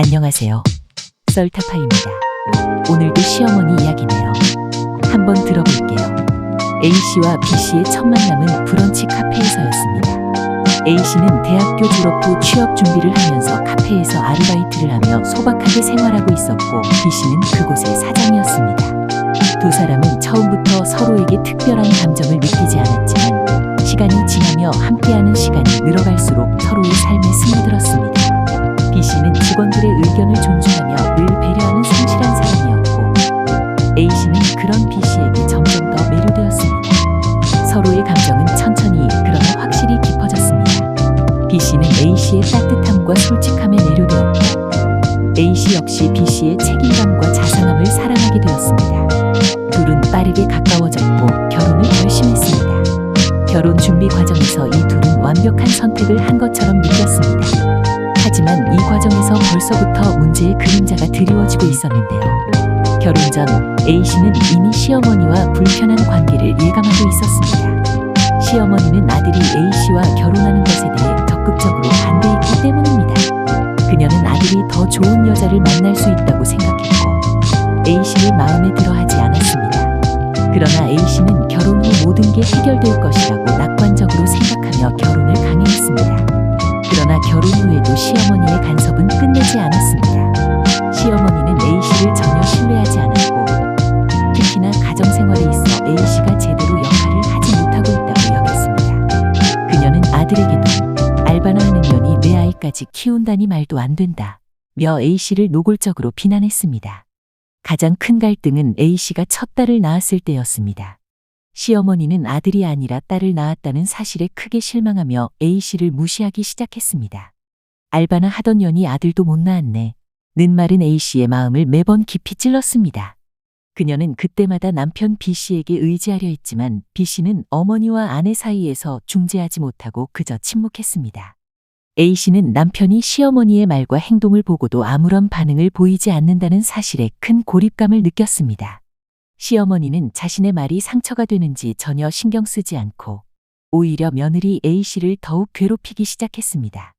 안녕하세요. 썰타파입니다. 오늘도 시어머니 이야기네요. 한번 들어볼게요. A씨와 B씨의 첫 만남은 브런치 카페에서였습니다. A씨는 대학교 졸업 후 취업 준비를 하면서 카페에서 아르바이트를 하며 소박하게 생활하고 있었고 B씨는 그곳의 사장이었습니다. 두 사람은 처음부터 서로에게 특별한 감정을 느끼지 않았지만 시간이 지나며 함께하는 시간이 늘어갈수록 서로의 삶에 스며들었습니다. B씨는 직원들의 의견을 존중하며 늘 배려하는 성실한 사람이었고 A씨는 그런 B씨에게 점점 더 매료되었습니다. 서로의 감정은 천천히 그러나 확실히 깊어졌습니다. B씨는 A씨의 따뜻함과 솔직함에 매료되었고 A씨 역시 B씨의 책임감과 자상함을 사랑하게 되었습니다. 둘은 빠르게 가까워졌고 결혼을 결심했습니다. 결혼 준비 과정에서 이 둘은 완벽한 선택을 한 것처럼 느꼈습니다. 하지만 이 과정에서 벌써부터 문제의 그림자가 드리워지고 있었는데요. 결혼 전 A씨는 이미 시어머니와 불편한 관계를 예감하고 있었습니다. 시어머니는 아들이 A씨와 결혼하는 것에 대해 적극적으로 반대했기 때문입니다. 그녀는 아들이 더 좋은 여자를 만날 수 있다고 생각했고 A씨를 마음에 들어 하지 않았습니다. 그러나 A씨는 결혼 후 모든 게 해결될 것이라고 낙관적으로 생각하며 결혼을 강행했습니다. 그러나 결혼 후에도 시어머니의 간섭은 끝내지 않았습니다. 시어머니는 A씨를 전혀 신뢰하지 않았고 특히나 가정생활에 있어 A씨가 제대로 역할을 하지 못하고 있다고 여겼습니다. 그녀는 아들에게도 알바나 하는 년이 내 아이까지 키운다니 말도 안 된다 며 A씨를 노골적으로 비난했습니다. 가장 큰 갈등은 A씨가 첫 딸을 낳았을 때였습니다. 시어머니는 아들이 아니라 딸을 낳았다는 사실에 크게 실망하며 A씨를 무시하기 시작했습니다. 알바나 하던 년이 아들도 못 낳았네. 는 말은 A씨의 마음을 매번 깊이 찔렀습니다. 그녀는 그때마다 남편 B씨에게 의지하려 했지만 B씨는 어머니와 아내 사이에서 중재하지 못하고 그저 침묵했습니다. A씨는 남편이 시어머니의 말과 행동을 보고도 아무런 반응을 보이지 않는다는 사실에 큰 고립감을 느꼈습니다. 시어머니는 자신의 말이 상처가 되는지 전혀 신경 쓰지 않고 오히려 며느리 A씨를 더욱 괴롭히기 시작했습니다.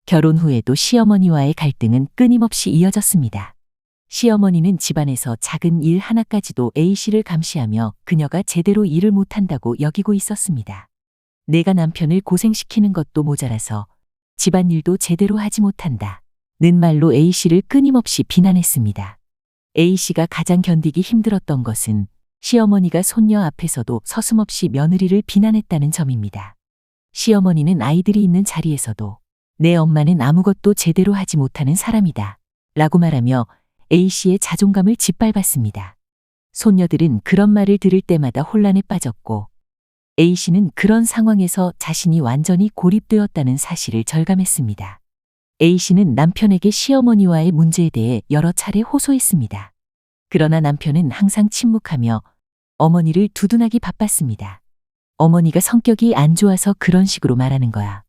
결혼 후에도 시어머니와의 갈등은 끊임없이 이어졌습니다. 시어머니는 집안에서 작은 일 하나까지도 A씨를 감시하며 그녀가 제대로 일을 못한다고 여기고 있었습니다. 내가 남편을 고생시키는 것도 모자라서 집안일도 제대로 하지 못한다. 는 말로 A씨를 끊임없이 비난했습니다. A씨가 가장 견디기 힘들었던 것은 시어머니가 손녀 앞에서도 서슴없이 며느리를 비난했다는 점입니다. 시어머니는 아이들이 있는 자리에서도 내 엄마는 아무것도 제대로 하지 못하는 사람이다 라고 말하며 A씨의 자존감을 짓밟았습니다. 손녀들은 그런 말을 들을 때마다 혼란에 빠졌고 A씨는 그런 상황에서 자신이 완전히 고립되었다는 사실을 절감했습니다. A씨는 남편에게 시어머니와의 문제에 대해 여러 차례 호소했습니다. 그러나 남편은 항상 침묵하며 어머니를 두둔하기 바빴습니다. 어머니가 성격이 안 좋아서 그런 식으로 말하는 거야.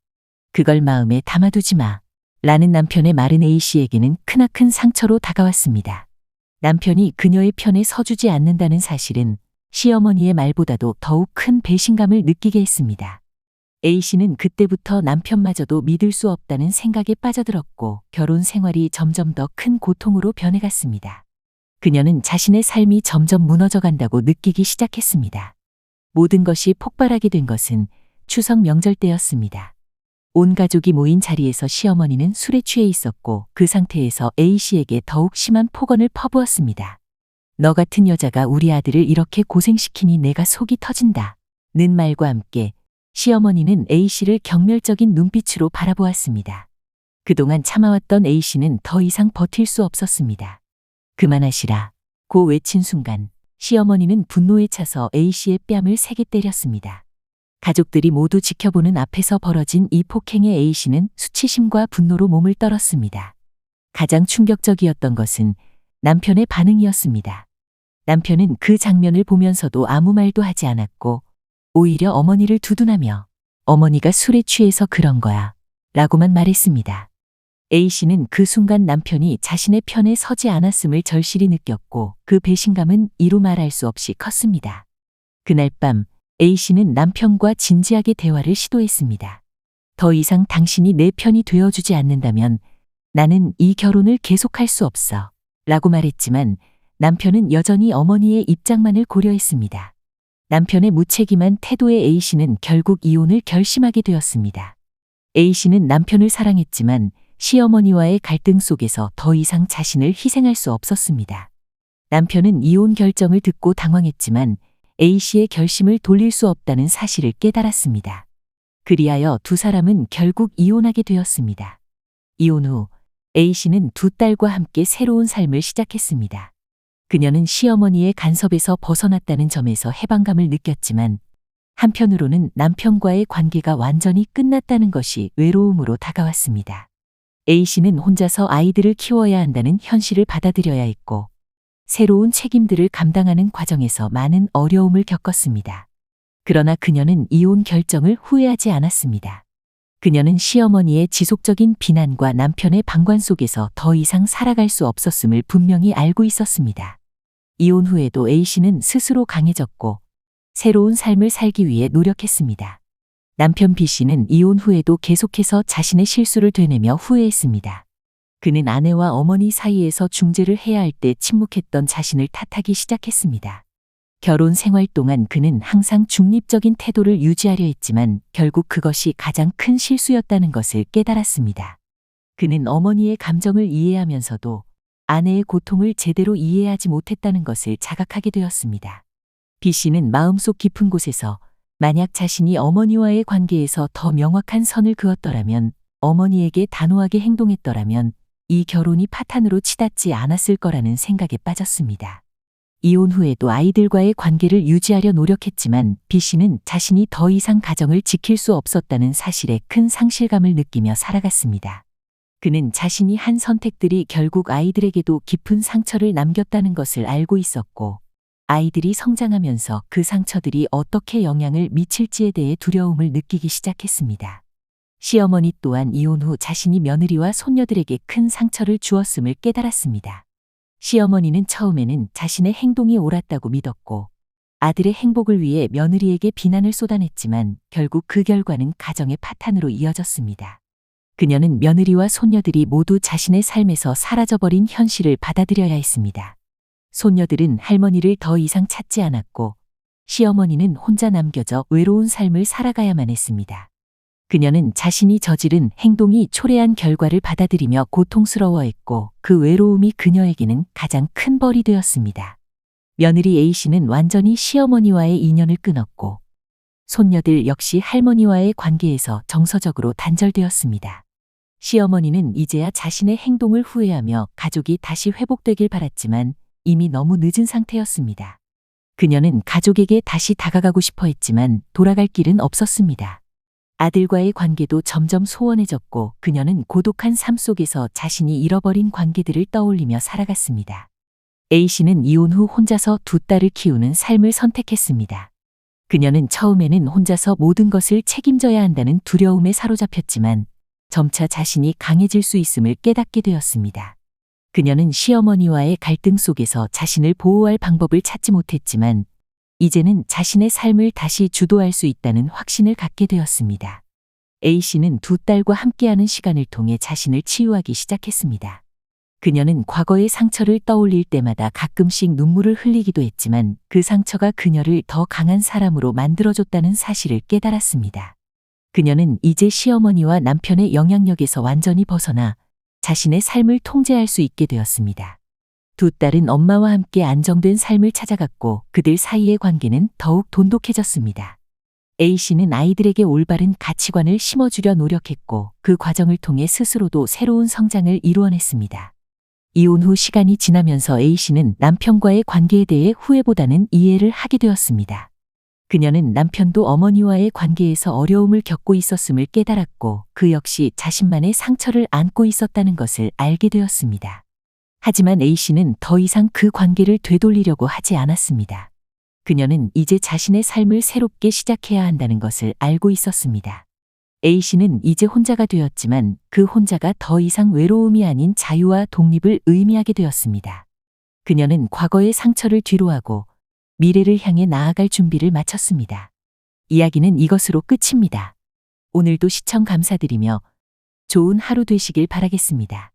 그걸 마음에 담아두지 마. 라는 남편의 말은 A씨에게는 크나큰 상처로 다가왔습니다. 남편이 그녀의 편에 서주지 않는다는 사실은 시어머니의 말보다도 더욱 큰 배신감을 느끼게 했습니다. A씨는 그때부터 남편마저도 믿을 수 없다는 생각에 빠져들었고 결혼 생활이 점점 더 큰 고통으로 변해갔습니다. 그녀는 자신의 삶이 점점 무너져간다고 느끼기 시작했습니다. 모든 것이 폭발하게 된 것은 추석 명절 때였습니다. 온 가족이 모인 자리에서 시어머니는 술에 취해 있었고 그 상태에서 A씨에게 더욱 심한 폭언을 퍼부었습니다. 너 같은 여자가 우리 아들을 이렇게 고생시키니 내가 속이 터진다. 는 말과 함께 시어머니는 A씨를 경멸적인 눈빛으로 바라보았습니다. 그동안 참아왔던 A씨는 더 이상 버틸 수 없었습니다. 그만하시라. 고 외친 순간 시어머니는 분노에 차서 A씨의 뺨을 세게 때렸습니다. 가족들이 모두 지켜보는 앞에서 벌어진 이 폭행에 A씨는 수치심과 분노로 몸을 떨었습니다. 가장 충격적이었던 것은 남편의 반응이었습니다. 남편은 그 장면을 보면서도 아무 말도 하지 않았고 오히려 어머니를 두둔하며 어머니가 술에 취해서 그런 거야 라고만 말했습니다. A씨는 그 순간 남편이 자신의 편에 서지 않았음을 절실히 느꼈고 그 배신감은 이루 말할 수 없이 컸습니다. 그날 밤 A씨는 남편과 진지하게 대화를 시도했습니다. 더 이상 당신이 내 편이 되어주지 않는다면 나는 이 결혼을 계속할 수 없어. 라고 말했지만 남편은 여전히 어머니의 입장만을 고려했습니다. 남편의 무책임한 태도에 A씨는 결국 이혼을 결심하게 되었습니다. A씨는 남편을 사랑했지만 시어머니와의 갈등 속에서 더 이상 자신을 희생할 수 없었습니다. 남편은 이혼 결정을 듣고 당황했지만 A씨의 결심을 돌릴 수 없다는 사실을 깨달았습니다. 그리하여 두 사람은 결국 이혼하게 되었습니다. 이혼 후 A씨는 두 딸과 함께 새로운 삶을 시작했습니다. 그녀는 시어머니의 간섭에서 벗어났다는 점에서 해방감을 느꼈지만 한편으로는 남편과의 관계가 완전히 끝났다는 것이 외로움으로 다가왔습니다. A씨는 혼자서 아이들을 키워야 한다는 현실을 받아들여야 했고 새로운 책임들을 감당하는 과정에서 많은 어려움을 겪었습니다. 그러나 그녀는 이혼 결정을 후회하지 않았습니다. 그녀는 시어머니의 지속적인 비난과 남편의 방관 속에서 더 이상 살아갈 수 없었음을 분명히 알고 있었습니다. 이혼 후에도 A씨는 스스로 강해졌고 새로운 삶을 살기 위해 노력했습니다. 남편 B씨는 이혼 후에도 계속해서 자신의 실수를 되뇌며 후회했습니다. 그는 아내와 어머니 사이에서 중재를 해야 할 때 침묵했던 자신을 탓하기 시작했습니다. 결혼 생활 동안 그는 항상 중립적인 태도를 유지하려 했지만 결국 그것이 가장 큰 실수였다는 것을 깨달았습니다. 그는 어머니의 감정을 이해하면서도 아내의 고통을 제대로 이해하지 못했다는 것을 자각하게 되었습니다. B씨는 마음속 깊은 곳에서 만약 자신이 어머니와의 관계에서 더 명확한 선을 그었더라면, 어머니에게 단호하게 행동했더라면 이 결혼이 파탄으로 치닫지 않았을 거라는 생각에 빠졌습니다. 이혼 후에도 아이들과의 관계를 유지하려 노력했지만 B씨는 자신이 더 이상 가정을 지킬 수 없었다는 사실에 큰 상실감을 느끼며 살아갔습니다. 그는 자신이 한 선택들이 결국 아이들에게도 깊은 상처를 남겼다는 것을 알고 있었고 아이들이 성장하면서 그 상처들이 어떻게 영향을 미칠지에 대해 두려움을 느끼기 시작했습니다. 시어머니 또한 이혼 후 자신이 며느리와 손녀들에게 큰 상처를 주었음을 깨달았습니다. 시어머니는 처음에는 자신의 행동이 옳았다고 믿었고 아들의 행복을 위해 며느리에게 비난을 쏟아냈지만 결국 그 결과는 가정의 파탄으로 이어졌습니다. 그녀는 며느리와 손녀들이 모두 자신의 삶에서 사라져버린 현실을 받아들여야 했습니다. 손녀들은 할머니를 더 이상 찾지 않았고 시어머니는 혼자 남겨져 외로운 삶을 살아가야만 했습니다. 그녀는 자신이 저지른 행동이 초래한 결과를 받아들이며 고통스러워했고 그 외로움이 그녀에게는 가장 큰 벌이 되었습니다. 며느리 A씨는 완전히 시어머니와의 인연을 끊었고 손녀들 역시 할머니와의 관계에서 정서적으로 단절되었습니다. 시어머니는 이제야 자신의 행동을 후회하며 가족이 다시 회복되길 바랐지만 이미 너무 늦은 상태였습니다. 그녀는 가족에게 다시 다가가고 싶어 했지만 돌아갈 길은 없었습니다. 아들과의 관계도 점점 소원해졌고 그녀는 고독한 삶 속에서 자신이 잃어버린 관계들을 떠올리며 살아갔습니다. A씨는 이혼 후 혼자서 두 딸을 키우는 삶을 선택했습니다. 그녀는 처음에는 혼자서 모든 것을 책임져야 한다는 두려움에 사로잡혔지만 점차 자신이 강해질 수 있음을 깨닫게 되었습니다. 그녀는 시어머니와의 갈등 속에서 자신을 보호할 방법을 찾지 못했지만 이제는 자신의 삶을 다시 주도할 수 있다는 확신을 갖게 되었습니다. A씨는 두 딸과 함께하는 시간을 통해 자신을 치유하기 시작했습니다. 그녀는 과거의 상처를 떠올릴 때마다 가끔씩 눈물을 흘리기도 했지만 그 상처가 그녀를 더 강한 사람으로 만들어줬다는 사실을 깨달았습니다. 그녀는 이제 시어머니와 남편의 영향력에서 완전히 벗어나 자신의 삶을 통제할 수 있게 되었습니다. 두 딸은 엄마와 함께 안정된 삶을 찾아갔고 그들 사이의 관계는 더욱 돈독해졌습니다. A씨는 아이들에게 올바른 가치관을 심어주려 노력했고 그 과정을 통해 스스로도 새로운 성장을 이루어냈습니다. 이혼 후 시간이 지나면서 A씨는 남편과의 관계에 대해 후회보다는 이해를 하게 되었습니다. 그녀는 남편도 어머니와의 관계에서 어려움을 겪고 있었음을 깨달았고 그 역시 자신만의 상처를 안고 있었다는 것을 알게 되었습니다. 하지만 A씨는 더 이상 그 관계를 되돌리려고 하지 않았습니다. 그녀는 이제 자신의 삶을 새롭게 시작해야 한다는 것을 알고 있었습니다. A씨는 이제 혼자가 되었지만 그 혼자가 더 이상 외로움이 아닌 자유와 독립을 의미하게 되었습니다. 그녀는 과거의 상처를 뒤로하고 미래를 향해 나아갈 준비를 마쳤습니다. 이야기는 이것으로 끝입니다. 오늘도 시청 감사드리며 좋은 하루 되시길 바라겠습니다.